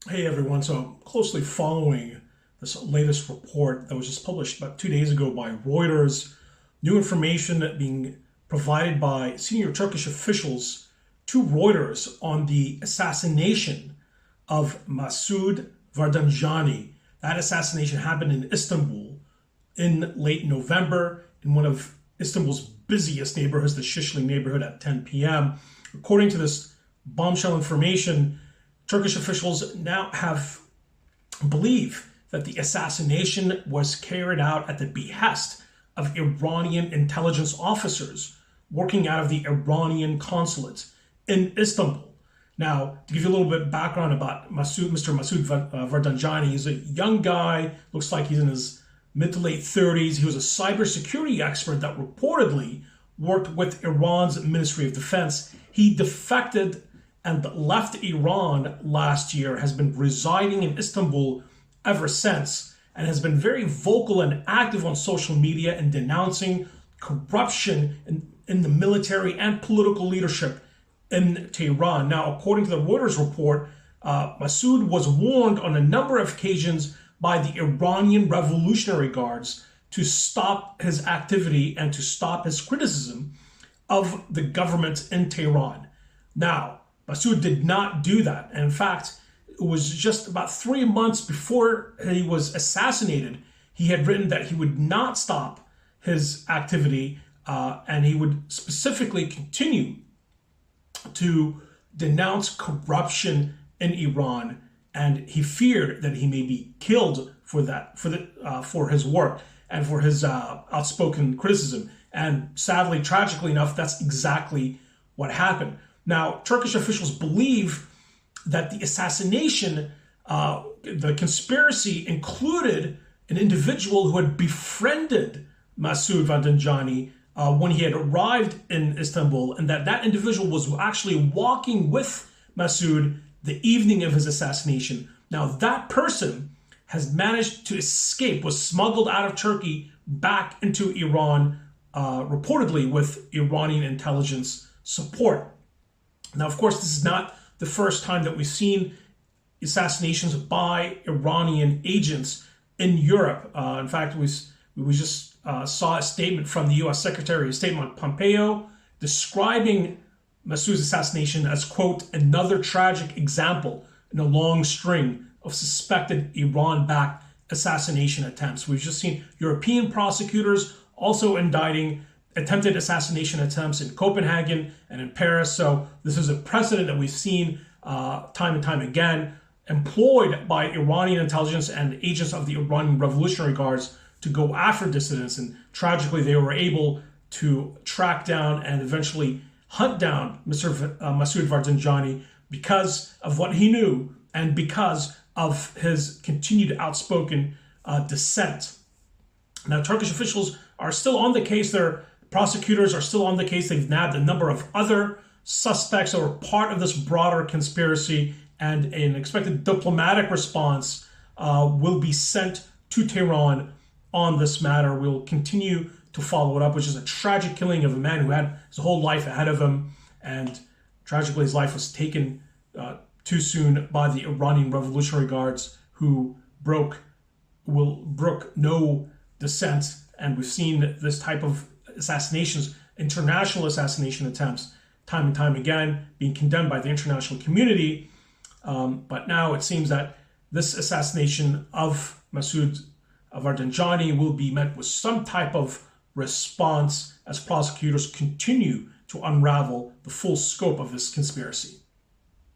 Hey everyone, so I'm closely following this latest report that was just published about 2 days ago by Reuters. New information being provided by senior Turkish officials to Reuters on the assassination of Masoud Vardanjani. That assassination happened in Istanbul in late November in one of Istanbul's busiest neighborhoods, the Shishli neighborhood, at 10 p.m. According to this bombshell information, Turkish officials now believe that the assassination was carried out at the behest of Iranian intelligence officers working out of the Iranian consulate in Istanbul. Now, to give you a little bit of background about Mr. Masoud Vardanjani, he's a young guy, looks like he's in his mid to late 30s. He was a cybersecurity expert that reportedly worked with Iran's Ministry of Defense. He defected and left Iran last year, has been residing in Istanbul ever since, and has been very vocal and active on social media in denouncing corruption in the military and political leadership in Tehran. Now, according to the Reuters report, Masoud was warned on a number of occasions by the Iranian Revolutionary Guards to stop his activity and to stop his criticism of the government in Tehran. Now, Masoud did not do that. And in fact, it was just about 3 months before he was assassinated, he had written that he would not stop his activity and he would specifically continue to denounce corruption in Iran. And he feared that he may be killed for that, for his work and for his outspoken criticism. And sadly, tragically enough, that's exactly what happened. Now, Turkish officials believe that the assassination, the conspiracy included an individual who had befriended Masoud Vardanjani when he had arrived in Istanbul, and that individual was actually walking with Masoud the evening of his assassination. Now, that person has managed to escape, was smuggled out of Turkey back into Iran, reportedly with Iranian intelligence support. Now, of course, this is not the first time that we've seen assassinations by Iranian agents in Europe. In fact, we just saw a statement from the U.S. Secretary of State Mike Pompeo describing Masoud's assassination as, quote, another tragic example in a long string of suspected Iran-backed assassination attempts. We've just seen European prosecutors also indicting attempted assassination attempts in Copenhagen and in Paris. So this is a precedent that we've seen time and time again, employed by Iranian intelligence and agents of the Iranian Revolutionary Guards to go after dissidents. And tragically, they were able to track down and eventually hunt down Mr. Masoud Vardanjani because of what he knew and because of his continued outspoken dissent. Now, Turkish officials are still on the case. Their prosecutors are still on the case. They've nabbed a number of other suspects that were part of this broader conspiracy, and an expected diplomatic response will be sent to Tehran on this matter. We'll continue to follow it up, which is a tragic killing of a man who had his whole life ahead of him, and tragically his life was taken too soon by the Iranian Revolutionary Guards, who brook no dissent. And we've seen this type of assassinations, international assassination attempts, time and time again, being condemned by the international community. But now it seems that this assassination of Masoud Vardanjani will be met with some type of response as prosecutors continue to unravel the full scope of this conspiracy.